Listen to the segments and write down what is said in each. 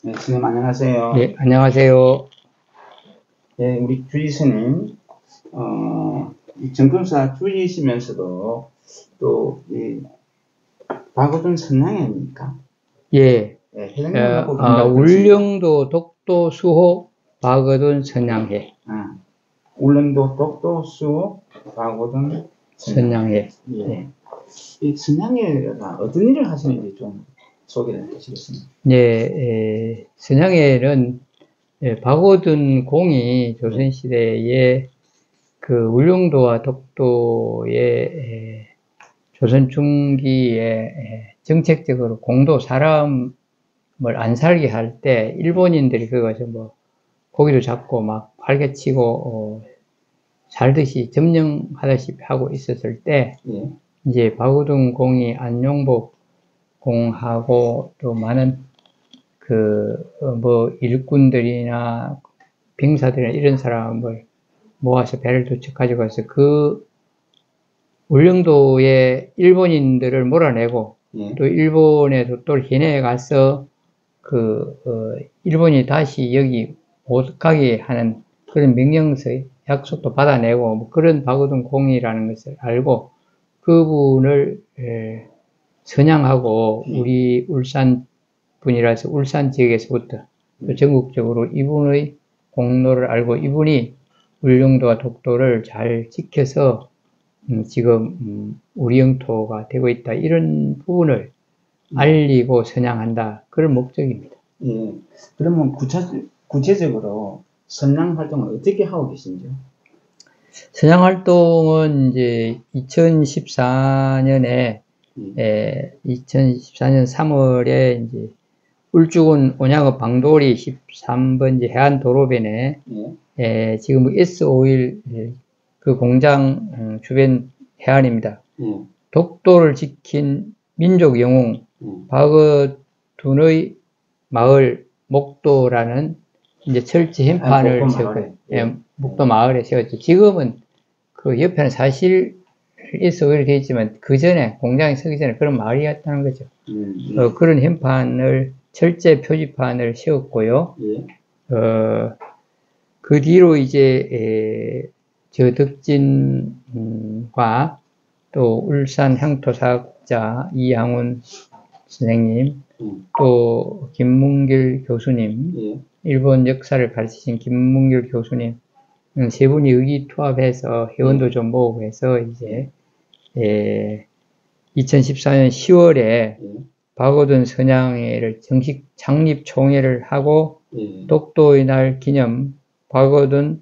네, 스님 안녕하세요. 네, 안녕하세요. 네, 우리 주지 스님, 이 정금사 주지시면서도 또, 박오든 선양입니까? 예, 네, 회장님을 갖고 계신다고 들었습니다. 울릉도, 독도, 수호, 박어둔, 선양회. 울릉도, 독도, 수호, 박오든, 선양회. 예. 이 선양회가 어떤 일을 하시는지 좀 소개를 해주시겠습니까? 예, 선양회는 박오둔 공이 조선시대에 그 울릉도와 독도의 조선 중기에 정책적으로 공도 사람을 안 살게 할 때 일본인들이 그것을 뭐 고기도 잡고 막 활개치고 살듯이 점령하다시피 하고 있었을 때 예. 이제 박우동 공이 안용복 공하고 또 많은 뭐 일꾼들이나 병사들이나 이런 사람을 모아서 배를 두 척 가지고 가서 그 울릉도에 일본인들을 몰아내고 예. 또 일본의 독도를 현해에 가서 일본이 다시 여기 못 가게 하는 그런 명령서 약속도 받아내고 뭐 그런 박우동 공이라는 것을 알고 그분을 선양하고 우리 울산 분이라서 울산 지역에서부터 또 전국적으로 이분의 공로를 알고 이분이 울릉도와 독도를 잘 지켜서 지금 우리 영토가 되고 있다 이런 부분을 알리고 선양한다 그런 목적입니다. 예. 그러면 구체적으로 선양 활동을 어떻게 하고 계신지요? 선양 활동은 이제 2014년에 2014년 3월에 이제 울주군 온양읍 방도리 13번지 해안도로변에 지금 S51 그 공장 주변 해안입니다. 독도를 지킨 민족 영웅 박어둔의 마을 목도라는 이제 철제 현판을 세웠고요. 목도 마을에 세웠죠. 지금은 그 옆에는 사실 S51이 되어 있지만 그 전에 공장이 서기 전에 그런 마을이었다는 거죠. 그런 현판을 철제 표지판을 세웠고요. 그 뒤로 이제 저 덕진과 또 울산 향토사학자 이양훈 선생님, 또 김문길 교수님, 일본 역사를 가르치신 김문길 교수님 세 분이 의기투합해서 회원도 좀 모으고 해서 이제 2014년 10월에 박오둔 선양회를 정식 창립 총회를 하고 독도의 날 기념 박오둔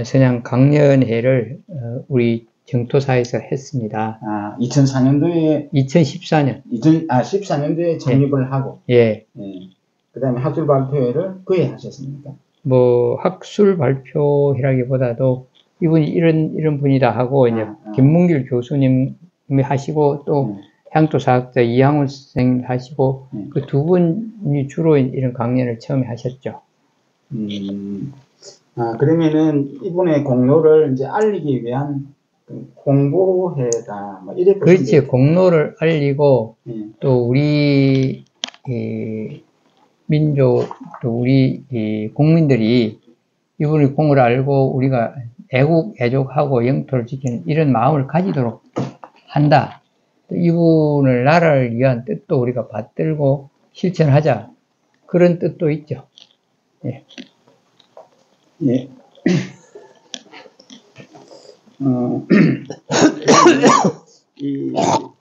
선양 강연회를 우리 정토사에서 했습니다. 2004년도에 2014년 14년도에 창립을 하고 그 다음에 학술 발표회를 그해 하셨습니까? 뭐 학술 발표회라기보다도 이분이 이런 분이다 하고 이제 김문길 교수님이 하시고 또 향토사학자 이양훈 선생님 하시고 그 두 분이 주로 이런 강연을 처음에 하셨죠. 그러면은 이분의 공로를 이제 알리기 위한 홍보회다 뭐 이래 그렇지. 공로를 알리고 또 우리 민족 또 우리 국민들이 이분의 공을 알고 우리가 애국하고 영토를 지키는 이런 마음을 가지도록 한다. 또 이분을 나라를 위한 뜻도 우리가 받들고 실천하자. 그런 뜻도 있죠. 예.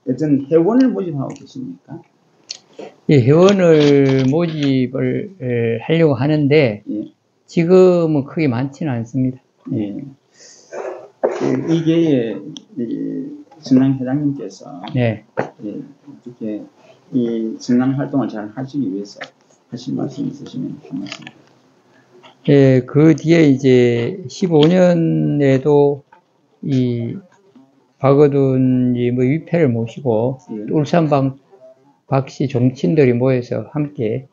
어떤 회원을 모집하고 계십니까? 예, 회원을 모집을 하려고 하는데 지금은 크게 많지는 않습니다. 이게 선양 회장님께서 어떻게 이 선양 활동을 잘 하시기 위해서 하신 말씀 있으시면 한 말씀. 예, 그 뒤에 이제 15년에도 이 박어둔이 뭐 위패를 모시고 울산 박씨 정친들이 모여서 함께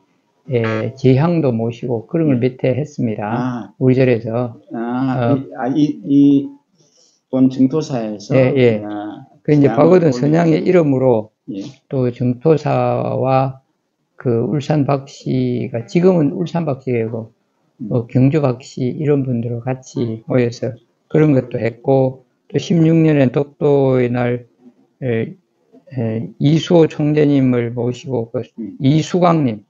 제향도 모시고 그런 걸 몇 해 했습니다. 우리 절에서. 이번 정토사에서. 그 이제 박어둔 선양의 이름으로 또 정토사와 그 울산 박씨가 지금은 울산 박씨고 경주 박씨 이런 분들과 같이 모여서 그런 것도 했고 또 16년에 독도의 날 이수호 총재님을 모시고 그 이수광님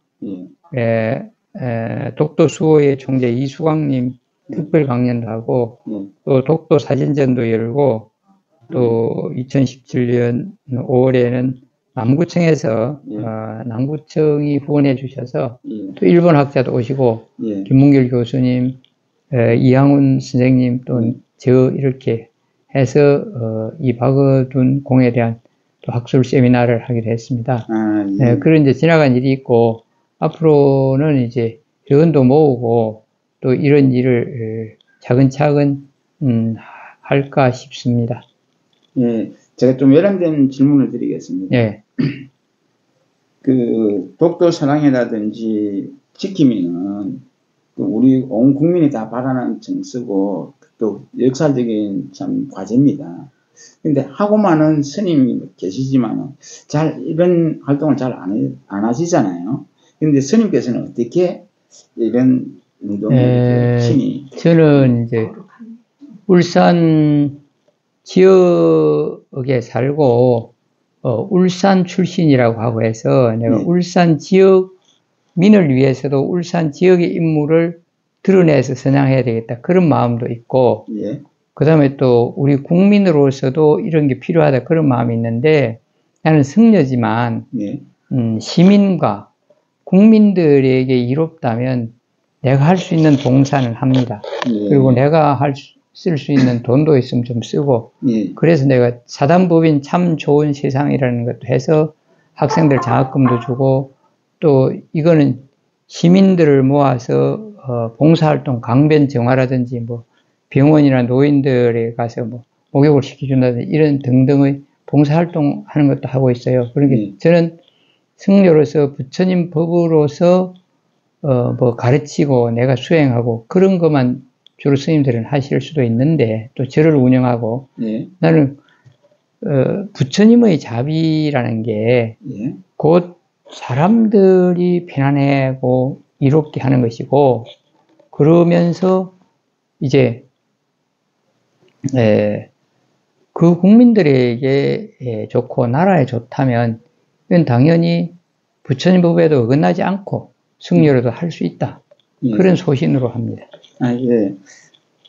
독도 수호의 총재 이수광님 특별 강연도 하고 또 독도 사진전도 열고 또 2017년 5월에는 남구청에서 남구청이 후원해 주셔서 또 일본 학자도 오시고 김문길 교수님, 이항훈 선생님 또 저 이렇게 해서 이 박어둔 공에 대한 또 학술 세미나를 하기로 했습니다. 그런 이제 지나간 일이 있고 앞으로는 이제 회원도 모으고 또 이런 일을 차근차근 할까 싶습니다. 예, 제가 좀 외람된 질문을 드리겠습니다. 예. 그 독도 사랑이라든지 지킴이는 우리 온 국민이 다 바라는 정서고 또 역사적인 참 과제입니다. 근데 하고 많은 스님이 계시지만 잘 이런 활동을 잘 안 하시잖아요. 근데 스님께서는 어떻게 이런 운동을 신이 저는 이제 울산 지역에 살고 울산 출신이라고 하고 해서 내가 울산 지역민을 위해서도 울산 지역의 인물을 드러내서 선양해야 되겠다 그런 마음도 있고 그 다음에 또 우리 국민으로서도 이런 게 필요하다 그런 마음이 있는데 나는 승려지만 시민과 국민들에게 이롭다면 내가 할 수 있는 봉사는 합니다. 그리고 내가 쓸 수 있는 돈도 있으면 좀 쓰고 그래서 내가 사단법인 참 좋은 세상이라는 것도 해서 학생들 장학금도 주고 또 이거는 시민들을 모아서 봉사활동 강변 정화라든지 뭐 병원이나 노인들에 가서 뭐 목욕을 시켜준다든지 이런 등등의 봉사활동 하는 것도 하고 있어요. 그러니까 저는 승려로서 부처님 법으로서 뭐 가르치고 내가 수행하고 그런 것만 주로 스님들은 하실 수도 있는데 또 절을 운영하고 나는 부처님의 자비라는 게 곧 사람들이 편안하고 이롭게 하는 것이고 그러면서 이제 그 국민들에게 좋고 나라에 좋다면 이건 당연히 부처님 법에도 어긋나지 않고 승려로도 할 수 있다. 그런 소신으로 합니다. 예.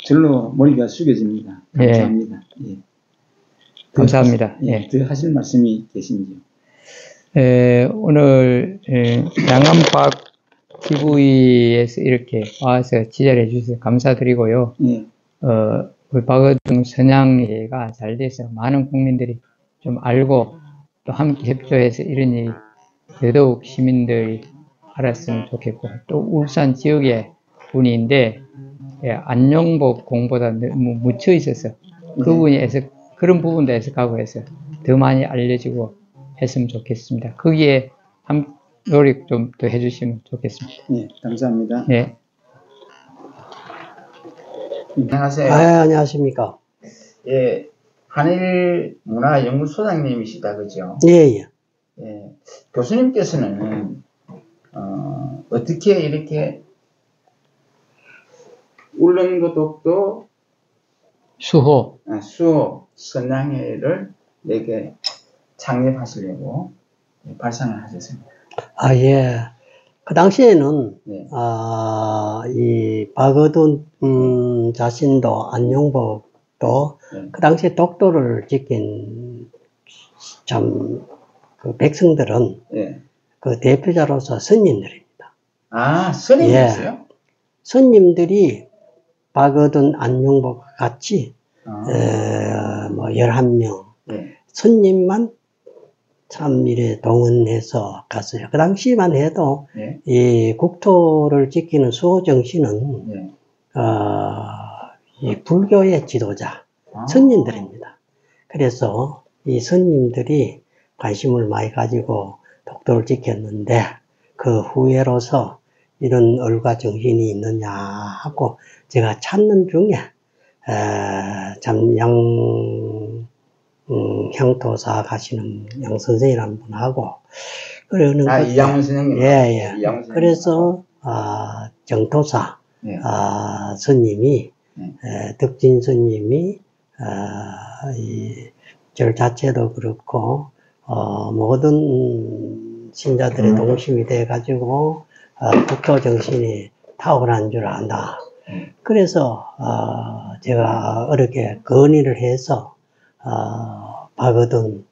절로 머리가 숙여집니다. 감사합니다. 감사합니다. 더 하실 말씀이 계신지요? 오늘 양안박 TV에서 이렇게 와서 지지해 주셔서 감사드리고요. 우리 박어둔 선양회가 잘 돼서 많은 국민들이 좀 알고 또 함께 협조해서 이런 일이 더더욱 시민들이 알았으면 좋겠고 또 울산 지역의 분인데 안용복 공보다 너무 묻혀 있어서 그분이 그런 부분도 해석하고 해서 더 많이 알려지고 했으면 좋겠습니다. 거기에 노력 좀 더 해주시면 좋겠습니다. 네, 감사합니다. 네. 안녕하세요. 안녕하십니까. 예, 한일문화연구소장님이시다, 그죠? 예. 교수님께서는 어떻게 이렇게 울릉도 독도 수호 선양회를 이렇게 창립하시려고 발상을 하셨습니다. 예. 그 당시에는, 이 박어둔, 자신도, 안용복도, 그 당시에 독도를 지킨, 그 백성들은, 그 대표자로서 스님들입니다. 스님이었어요? 스님들이 박어둔, 안용복과 같이, 11명, 스님만 참 이래 동원해서 갔어요. 그 당시만 해도 이 국토를 지키는 수호 정신은 이 불교의 지도자 스님들입니다. 그래서 이 스님들이 관심을 많이 가지고 독도를 지켰는데 그 후예로서 이런 얼과 정신이 있느냐 하고 제가 찾는 중에 참 향토사 가시는 양 선생이라는 분하고, 그러는 이양훈 선생님. 예. 이양훈 선생님. 그래서, 정토사, 네. 스님이, 네. 덕진 스님이, 이 절 자체도 그렇고, 모든 신자들의 동심이 돼가지고, 국토 정신이 탁월한 줄 안다. 그래서, 제가 어렵게 건의를 해서, 박어둔,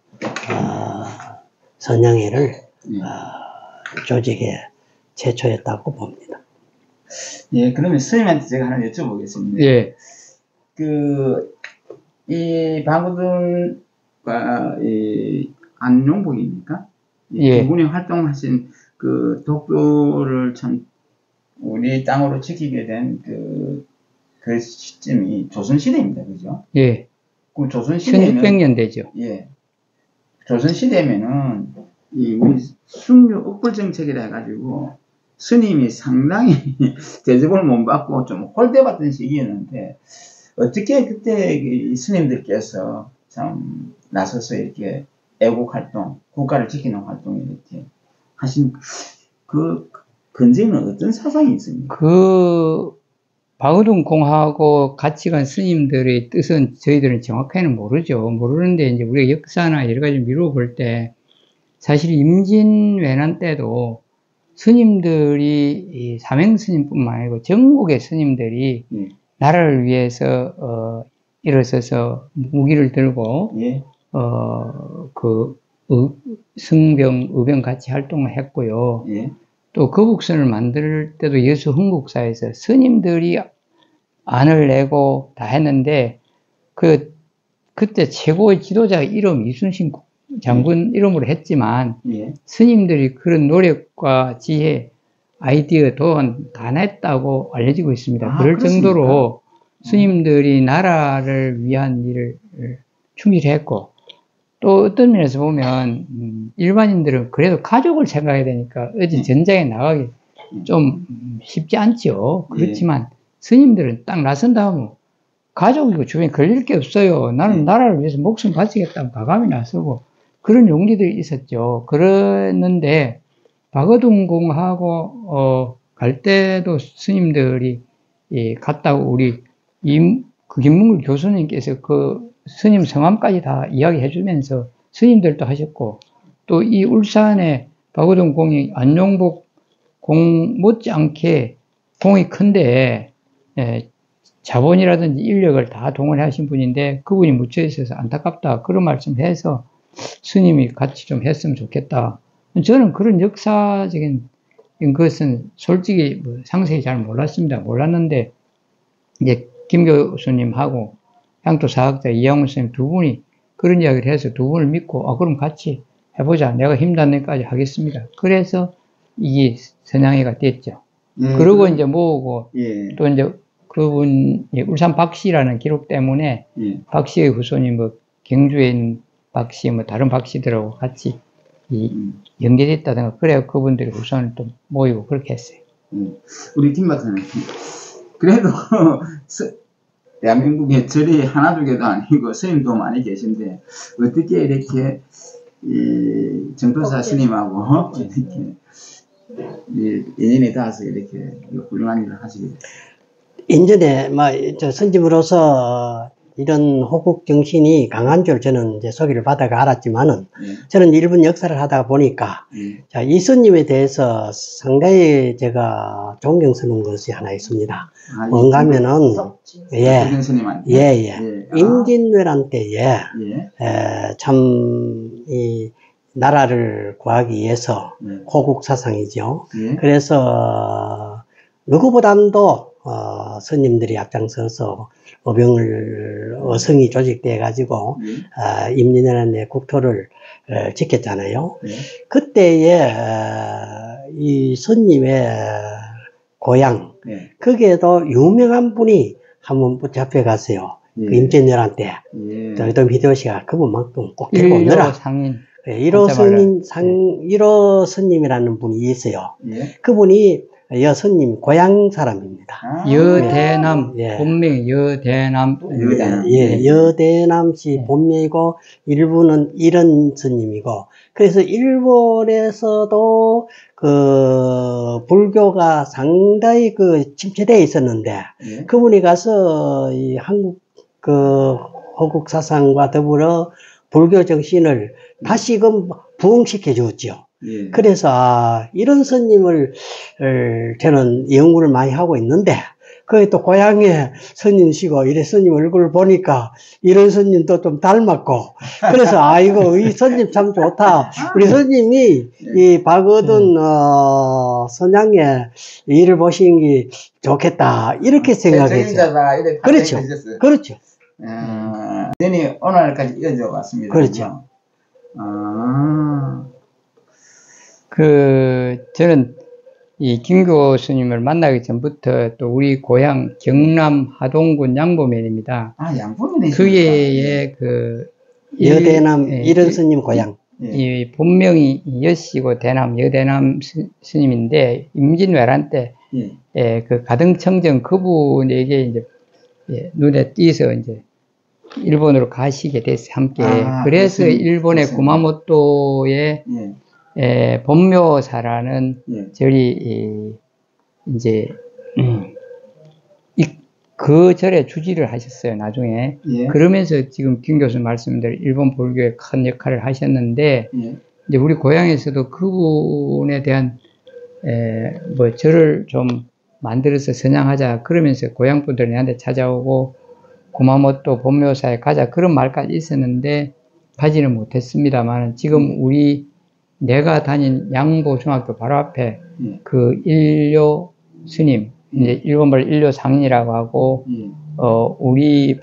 선양회를, 조직에 제초했다고 봅니다. 예, 그러면 스님한테 제가 하나 여쭤보겠습니다. 예. 이 박어둔과 이 안용복입니까? 예. 두 분이 활동하신 그 독도를 참 우리 땅으로 지키게 된 그 시점이 조선시대입니다. 그죠? 예. 그럼 조선시대는 1600년 되죠. 예. 조선시대면은 이 우리 순교 억불 정책이라 해가지고 스님이 상당히 대접을 못 받고 좀 홀대받던 시기였는데 어떻게 그때 이 스님들께서 참 나서서 이렇게 애국 활동, 국가를 지키는 활동을 이렇게 하신 그 근저에는 어떤 사상이 있습니까? 박어둔 공하고 같이 간 스님들의 뜻은 저희들은 정확하게는 모르죠. 모르는데 이제 우리가 역사나 여러 가지 미루어 볼 때 사실 임진왜란 때도 스님들이 이 삼행스님뿐만 아니고 전국의 스님들이 나라를 위해서 일어서서 무기를 들고 승병, 의병 같이 활동을 했고요. 또 거북선을 만들 때도 여수 흥국사에서 스님들이 안을 내고 다 했는데 그때 최고의 지도자 이름 이순신 장군 이름으로 했지만 스님들이 그런 노력과 지혜, 아이디어 또한 다 냈다고 알려지고 있습니다. 그럴 그렇습니까? 정도로 스님들이 나라를 위한 일을 충실했고 또 어떤 면에서 보면 일반인들은 그래도 가족을 생각해야 되니까 어디 전장에 나가기 좀 쉽지 않죠. 그렇지만 스님들은 딱 나선다 하면 가족이고 주변에 걸릴 게 없어요. 나는 나라를 위해서 목숨 바치겠다고 과감히 나서고 그런 용기들이 있었죠. 그랬는데 박어둔 공하고 갈 때도 스님들이 갔다고 우리 김문글 교수님께서 그 스님 성함까지 다 이야기해 주면서 스님들도 하셨고 또 이 울산의 박어둔 공이 안용복 공 못지않게 공이 큰데 자본이라든지 인력을 다 동원하신 분인데 그분이 묻혀 있어서 안타깝다 그런 말씀해서 스님이 같이 좀 했으면 좋겠다. 저는 그런 역사적인 것은 솔직히 상세히 잘 몰랐습니다. 몰랐는데 이제 김 교수님하고 향토 사학자 이양훈 선생님 두 분이 그런 이야기를 해서 두 분을 믿고 그럼 같이 해보자. 내가 힘닿는 데까지 하겠습니다. 그래서 이게 선양회가 됐죠. 그러고 이제 모으고 또 이제 그분 울산 박씨라는 기록 때문에 박씨의 후손이 경주에 있는 박씨 다른 박씨들하고 같이 연결했다든가 그래야 그분들이 후손을 또 모이고 그렇게 했어요. 우리 김 박사님 그래도 대한민국에 절이 하나 두 개도 아니고 스님도 많이 계신데 어떻게 이렇게 이 정도사 스님하고 이렇게 인연이 닿아서 이렇게 훌륭한 일을 하시게 됐어요. 인전에 선집으로서 이런 호국 정신이 강한 줄 저는 이제 소개를 받아가 알았지만은 저는 일본 역사를 하다 보니까 자, 이 스님에 대해서 상당히 제가 존경스러운 것이 하나 있습니다. 뭔가 하면은 임진왜란 때에 참 이 나라를 구하기 위해서 호국 사상이죠. 그래서 누구보다도 스님들이 앞장서서 어성이 조직돼 가지고 임진왜란의 국토를 지켰잖아요. 그때에 이 스님의 고향 거기에도 유명한 분이 한번 붙잡혀 갔어요. 그 임진왜란 때 도요토미 히데요시가 그분만큼 꼭 데리고 오느라 1호 스님이라는 분이 있어요. 그분이 여스님 고향 사람입니다. 아, 여대남, 예. 본명 여대남. 예, 여대남씨 본명이고 일부는 이런 스님이고, 그래서 일본에서도 그 불교가 상당히 그 침체되어 있었는데 예. 그분이 가서 이 한국 그 호국 사상과 더불어 불교 정신을 다시금 부흥시켜 주었죠. 예. 그래서 이런 스님을 저는 연구를 많이 하고 있는데, 그게 또 고향에 스님이시고 이래 스님 얼굴을 보니까 이런 스님도 좀 닮았고, 그래서 아이고 이 스님 참 좋다. 우리 스님이 이 박어둔 선양의 일을 보신 게 좋겠다 이렇게 생각했어요. 적임자다 이렇게 그렇죠. 판단하셨어요. 그렇죠. 전이 오늘까지 이어져 왔습니다. 그렇죠. 저는 이 김교 스님을 만나기 전부터 또 우리 고향 경남 하동군 양보면입니다. 아, 양보면이십니까? 그의 그 여대남 이런 스님 고향. 이 본명이 여씨고 대남 여대남 스님인데 임진왜란 때 그 가등청정 그분에게 이제 눈에 띄서 이제 일본으로 가시게 됐어요, 함께. 그래서 일본의 구마모토의 본묘사라는 절이 이제 그 절에 주지를 하셨어요, 나중에. 그러면서 지금 김 교수 말씀대로 일본 불교에 큰 역할을 하셨는데 이제 우리 고향에서도 그분에 대한 뭐 절을 좀 만들어서 선양하자 그러면서 고향 분들이 내한테 찾아오고 구마모토 본묘사에 가자 그런 말까지 있었는데 가지는 못했습니다만 지금 우리 내가 다닌 양보중학교 바로 앞에 그 일료 스님, 이제 일본말 일료 상인이라고 하고 우리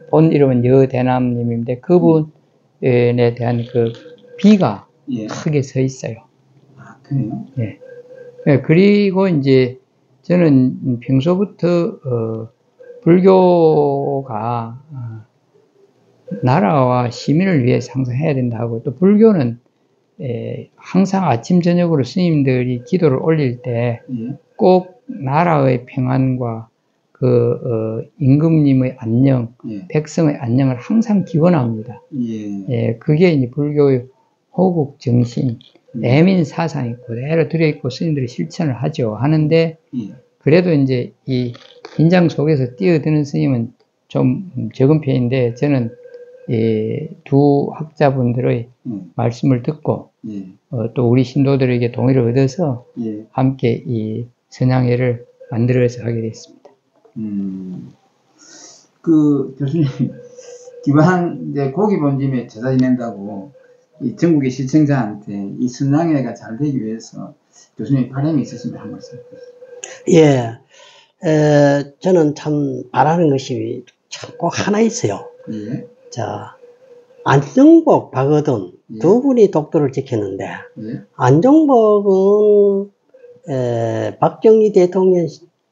본 이름은 여대남님인데 그분에 대한 그 비가 크게 서 있어요. 아, 그래요? 예. 그리고 이제 저는 평소부터 불교가 나라와 시민을 위해서 항상 해야 된다고, 또 불교는 항상 아침 저녁으로 스님들이 기도를 올릴 때 꼭 나라의 평안과 그 임금님의 안녕, 백성의 안녕을 항상 기원합니다. 그게 이제 불교의 호국 정신, 애민 사상이 그대로 들어있고 스님들이 실천을 하죠. 하는데 그래도 이제 이 긴장 속에서 뛰어드는 스님은 좀 적은 편인데 저는 두 학자분들의 말씀을 듣고 또 우리 신도들에게 동의를 얻어서 함께 이 선양회를 만들어서 하게 됐습니다. 그 교수님 기왕 이제 고기 본짐에 제사 지낸다고 이 전국의 시청자한테 이 선양회가 잘 되기 위해서 교수님 바람이 있으시면 한 말씀 해주세요. 예, 저는 참 바라는 것이 참 꼭 하나 있어요. 자, 안정복, 박어둔 두 분이 독도를 지켰는데 안정복은 박정희 대통령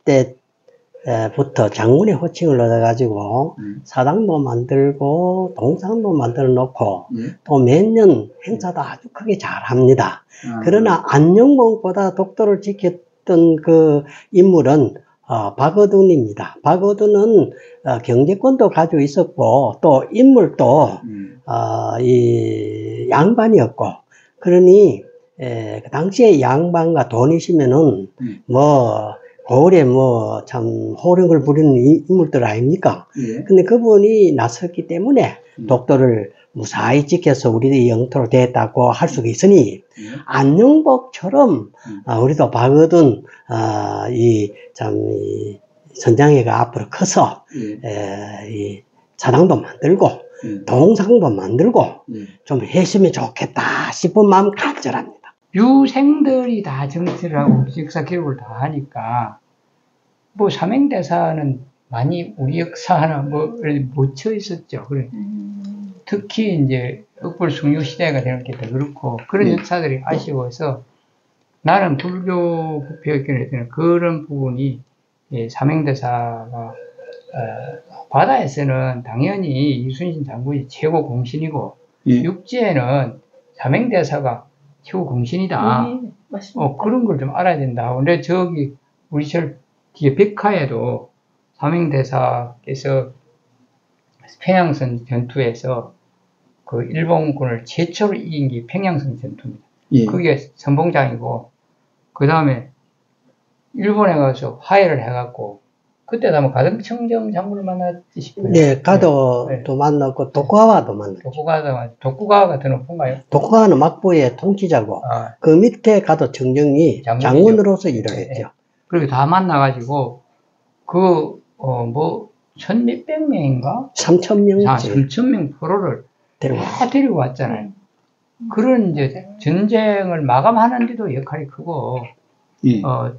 때부터 장군의 호칭을 얻어가지고 사당도 만들고 동상도 만들어 놓고 또 몇 년 행사도 아주 크게 잘합니다. 그러나 안정복보다 독도를 지켰던 그 인물은 박어둔입니다. 박어둔은 경제권도 가지고 있었고 또 인물도 이 양반이었고, 그러니 그 당시에 양반과 돈이시면은 뭐 고을에 뭐 참 호령을 부리는 인물들 아닙니까? 근데 그분이 나섰기 때문에 독도를 무사히 지켜서 우리의 영토로 됐다고 할 수가 있으니 안녕복처럼 우리도 박어둔 이 선장회가 앞으로 커서 이 사당도 만들고 동상도 만들고 좀 했으면 좋겠다 싶은 마음 간절합니다. 유생들이 다 정치를 하고 역사 기록을 다 하니까 뭐 삼행대사는 많이 우리 역사 하나 뭐 묻혀 있었죠. 그래. 특히 이제 흑불 숭유 시대가 되는 게 더 그렇고 그런 역사들이 아쉬워서 나는 불교 부패였기는 때는 그런 부분이 삼행대사가 바다에서는 당연히 이순신 장군이 최고 공신이고 육지에는 삼행대사가 최고 공신이다. 그런 걸 좀 알아야 된다. 근데 저기 우리 절 뒤에 백화에도 사명대사께서 평양선 전투에서 그 일본군을 최초로 이긴 게 평양선 전투입니다. 예. 그게 선봉장이고, 그 다음에 일본에 가서 화해를 해갖고, 그때도 아마 가등청정 장군을 만났지 싶어요. 네, 가도도 만났고, 도쿠가와도 만났죠. 도쿠가와가 더 높은가요? 도쿠가와는 막부의 통치자고, 그 밑에 가도 청정이 장군으로서 일을 했죠. 그리고 다 만나가지고, 천 몇백 명인가? 3,000명. 3,000명 포로를 다 데리고 왔잖아요. 그런 이제 전쟁을 마감하는데도 역할이 크고,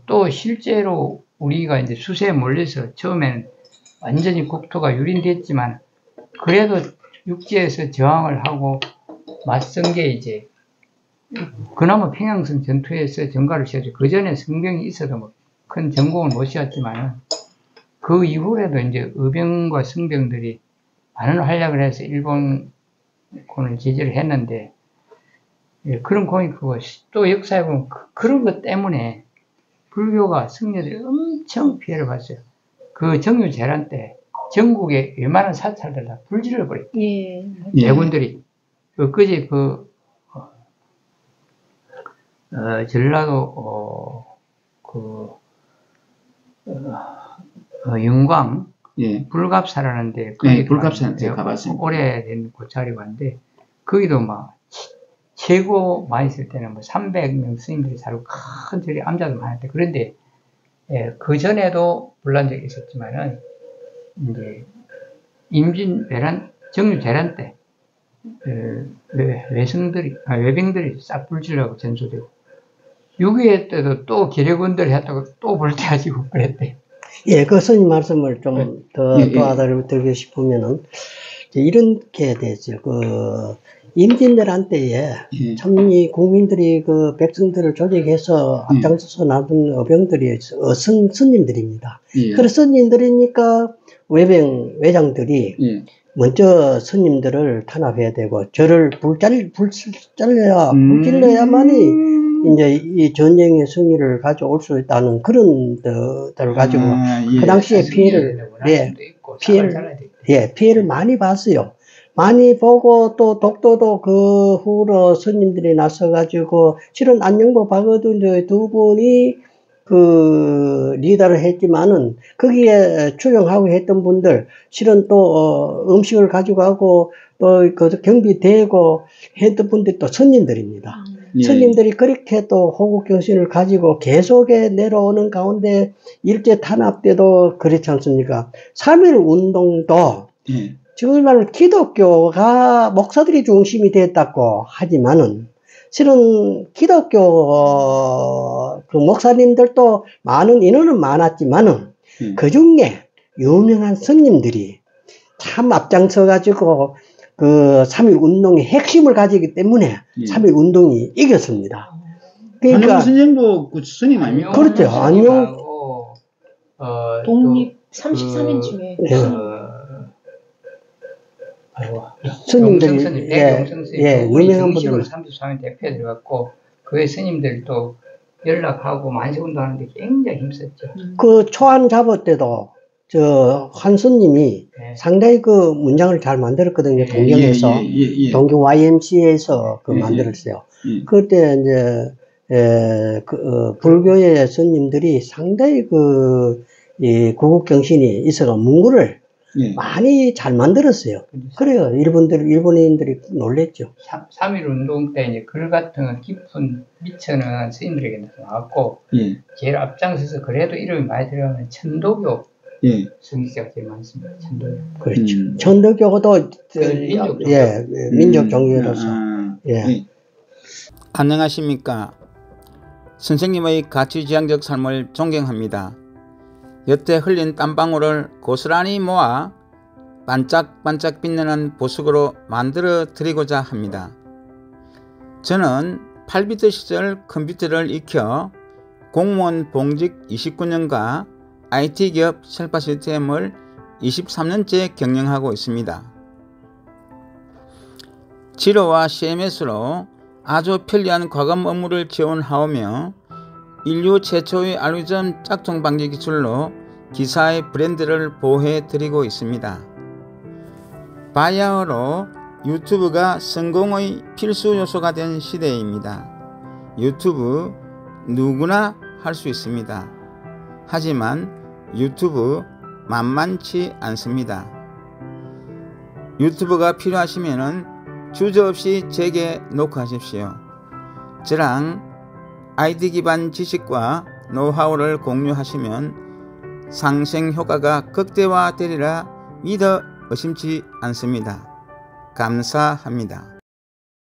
또 실제로 우리가 이제 수세에 몰려서 처음에는 완전히 국토가 유린됐지만, 그래도 육지에서 저항을 하고 맞선 게 이제, 그나마 평양선 전투에서 전가를 씌웠죠. 그 전에 성병이 있어도 뭐 큰 전공을 못 씌웠지만은, 그 이후에도 이제 의병과 성병들이 많은 활약을 해서 일본군을 제지를 했는데, 그런 공이 크고, 또 역사에 보면 그런 것 때문에 불교가 승려들이 엄청 피해를 봤어요. 그 정유재란 때 전국에 웬만한 사찰들 다 불질러 버렸어요. 대군들이. 그제 전라도 영광 불갑사라는데, 불갑사한테 가봤습니다. 오래된 고찰이고 한데, 거기도 막 최고 많이 있을 때는 뭐 300명 스님들이 살고 큰 절이 암자도 많았대. 그런데 그 전에도 불난 적이 있었지만은, 이제 정유재란 때 외병들이 싹 불질러고 전소되고, 6.25 때도 또 기력원들이 했다고 또 불태워지고 그랬대. 예, 그 스님 말씀을 좀 더 도와드리고 싶으면은, 이렇게 되죠. 임진왜란 때에 참 이 국민들이 그 백성들을 조직해서 앞장서서 나쁜 어병들이 스님들입니다. 그래서 스님들이니까 외장들이 먼저 스님들을 탄압해야 되고, 저를 불질러야만이 이제 이 전쟁의 승리를 가져올 수 있다는 그런 것들을 가지고 그 당시에 피해를 많이 봤어요. 많이 보고, 또 독도도 그 후로 스님들이 나서가지고, 실은 안녕보 박어둔 두 분이 그 리더를 했지만은, 거기에 출연하고 했던 분들, 실은 또 음식을 가지고 또 그 경비되고 했던 분들이 또 스님들입니다. 스님들이 그렇게 또 호국경신을 가지고 계속해 내려오는 가운데, 일제 탄압 때도 그렇지 않습니까? 3.1 운동도 정말 기독교가 목사들이 중심이 됐다고 하지만은, 실은 기독교 그 목사님들도 많은 인원은 많았지만은, 그 중에 유명한 스님들이 참 앞장서가지고 그 3.1 운동의 핵심을 가지기 때문에 3.1 운동이 이겼습니다. 그러니까 안녕선생도 그 스님 아닙니까? 그렇죠. 안녕 독립 33인 중에 스님들이 유명한 분들 34명 대표에 들어갔고, 그 스님들 또 연락하고 만세운동하는데 굉장히 힘썼죠. 그 초안 잡을 때도 한 스님이 상당히 그 문장을 잘 만들었거든요. 동경에서 동경 YMCA에서 그 만들었어요. 그때 이제 불교의 스님들이 상당히 이 구국정신이 있어가 문구를 많이 잘 만들었어요. 그래요. 일본인들이 놀랬죠. 3.1 운동 때 이제 글 같은 건 깊은 미천은 스님들에게 나왔고, 제일 앞장서서 그래도 이름이 많이 들어가는 천도교 성직자가 제일 많습니다. 천도교. 그렇죠. 천도교도 민족 종교로서. 안녕하십니까. 선생님의 가치지향적 삶을 존경합니다. 여태 흘린 땀방울을 고스란히 모아 반짝반짝 빛나는 보석으로 만들어 드리고자 합니다. 저는 8비트 시절 컴퓨터를 익혀 공무원 봉직 29년과 IT기업 셀파 시스템을 23년째 경영하고 있습니다. 지로와 CMS로 아주 편리한 과감 업무를 지원하오며 인류 최초의 알고리즘 짝퉁 방지 기술로 기사의 브랜드를 보호해 드리고 있습니다. 바야흐로 유튜브가 성공의 필수 요소가 된 시대입니다. 유튜브 누구나 할 수 있습니다. 하지만 유튜브 만만치 않습니다. 유튜브가 필요하시면 주저없이 제게 녹화하십시오. 저랑 아이디 기반 지식과 노하우를 공유하시면 상생 효과가 극대화되리라 믿어 의심치 않습니다. 감사합니다.